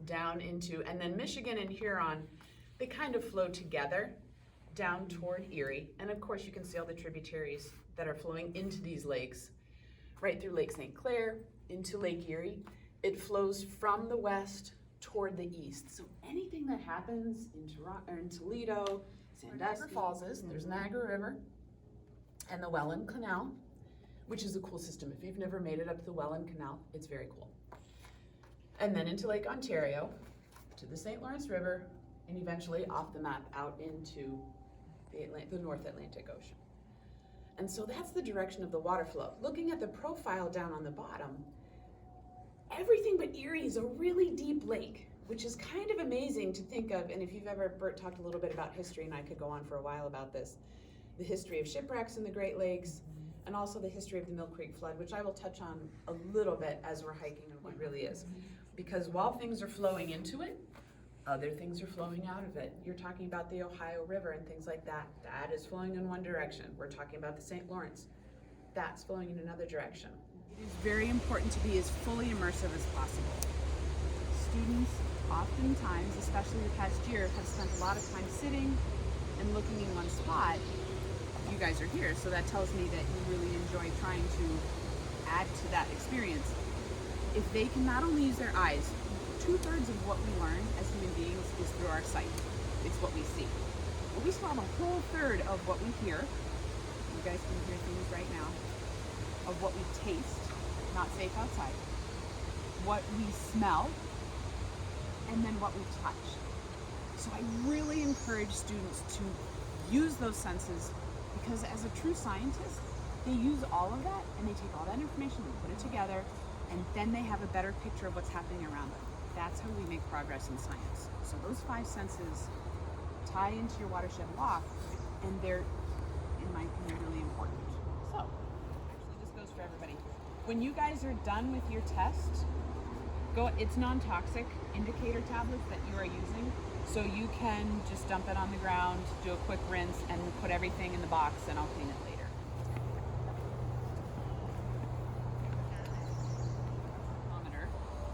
down into, and then Michigan and Huron, they kind of flow together down toward Erie. And of course you can see all the tributaries that are flowing into these lakes, right through Lake St. Clair, into Lake Erie. It flows from the west toward the east. So anything that happens in Toledo, Sandusky Falls is, there's Niagara River and the Welland Canal, which is a cool system. If you've never made it up to the Welland Canal, it's very cool. And then into Lake Ontario, to the St. Lawrence River, and eventually off the map out into the North Atlantic Ocean. And so that's the direction of the water flow. Looking at the profile down on the bottom, everything but Erie is a really deep lake, which is kind of amazing to think of. And if you've ever, Burt talked a little bit about history, and I could go on for a while about this, the history of shipwrecks in the Great Lakes, and also the history of the Mill Creek flood, which I will touch on a little bit as we're hiking and what it really is. Because while things are flowing into it, other things are flowing out of it. You're talking about the Ohio River and things like that. That is flowing in one direction. We're talking about the St. Lawrence. That's flowing in another direction. It is very important to be as fully immersive as possible. Students oftentimes, especially the past year, have spent a lot of time sitting and looking in one spot. You guys are here, so that tells me that you really enjoy trying to add to that experience. If they can not only use their eyes, 2/3 of what we learn as human beings is through our sight. It's what we see. But we still have a whole third of what we hear. You guys can hear things right now. Of what we taste, not safe outside. What we smell, and then what we touch. So I really encourage students to use those senses, because as a true scientist, they use all of that and they take all that information and put it together, and then they have a better picture of what's happening around them. That's how we make progress in science. So those 5 senses tie into your watershed walk, and they're, in my opinion, really important. So, actually this goes for everybody. When you guys are done with your test, it's non-toxic indicator tablets that you are using, so you can just dump it on the ground, do a quick rinse, and put everything in the box, and I'll clean it later.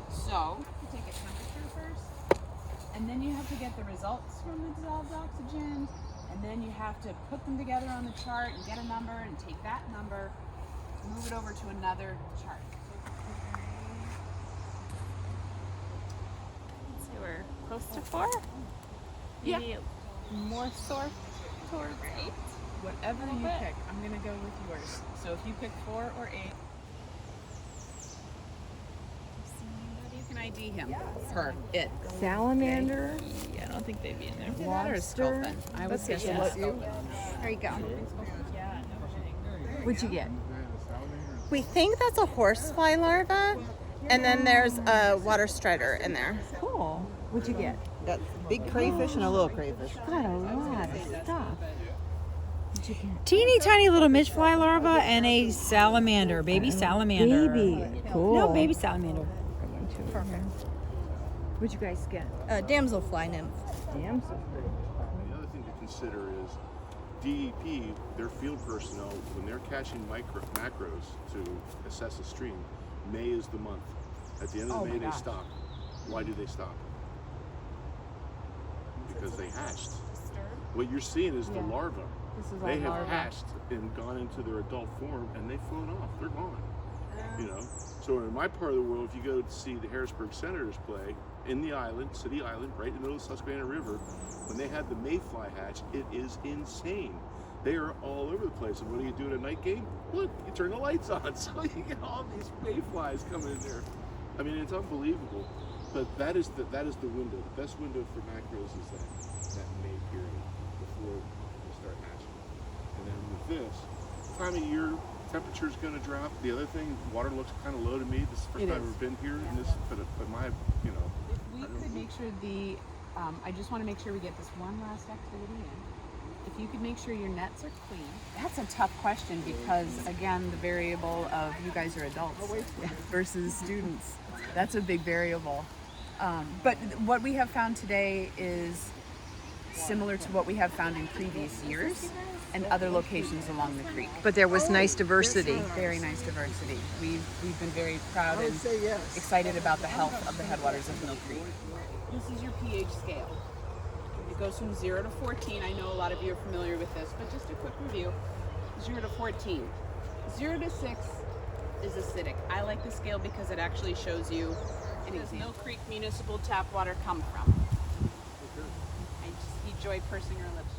So, you take a temperature first, and then you have to get the results from the dissolved oxygen, and then you have to put them together on the chart and get a number, and take that number, move it over to another chart. So we're close to 4? Yeah. Maybe more sore toward 8? Whatever you pick, I'm going to go with yours. So if you pick 4 or 8, you can ID him. Her. It. Salamander. Yeah, I don't think they'd be in there. Lobster. I was Let's guessing see. sculpin. There you go. Yeah, no. What'd you get? We think that's a horsefly larva, and then there's a water strider in there. Cool. What'd you get? Got big crayfish and a little crayfish. Got a lot of stuff. What'd you get? Teeny tiny little midge-fly larva and a salamander, baby salamander. Baby. Cool. No, baby salamander. Perfect. What'd you guys get? Damselfly nymph. Damn. The other thing to consider is DEP, their field personnel, when they're catching macros to assess a stream, May is the month. At the end of May, they stop. Why do they stop? Because they hatched. What you're seeing is the larva. They have hatched and gone into their adult form, and they've flown off. They're gone. You know. So in my part of the world, if you go to see the Harrisburg Senators play in the island, City Island, right in the middle of the Susquehanna River, when they had the mayfly hatch, it is insane. They are all over the place. And what do you do at a night game? Look, you turn the lights on, so you get all these mayflies coming in there. I mean, it's unbelievable. But that is the window. The best window for macros is that May period before they start hatching. And then with this time of year, temperature's going to drop. The other thing, water looks kind of low to me. This is the first time I've ever been here in this, but my, you know. If we could make sure I just want to make sure we get this one last activity in. If you could make sure your nets are clean. That's a tough question because, again, the variable of you guys are adults versus students. That's a big variable. But what we have found today is similar to what we have found in previous years and other locations along the creek. But there was nice diversity. Very nice diversity. We've been very proud and excited about the health of the headwaters of Mill Creek. This is your pH scale. It goes from 0 to 14. I know a lot of you are familiar with this, but just a quick review. 0 to 14. 0 to 6 is acidic. I like the scale because it actually shows you an example. Mill Creek municipal tap water come from. I just see Joy pursing her lips.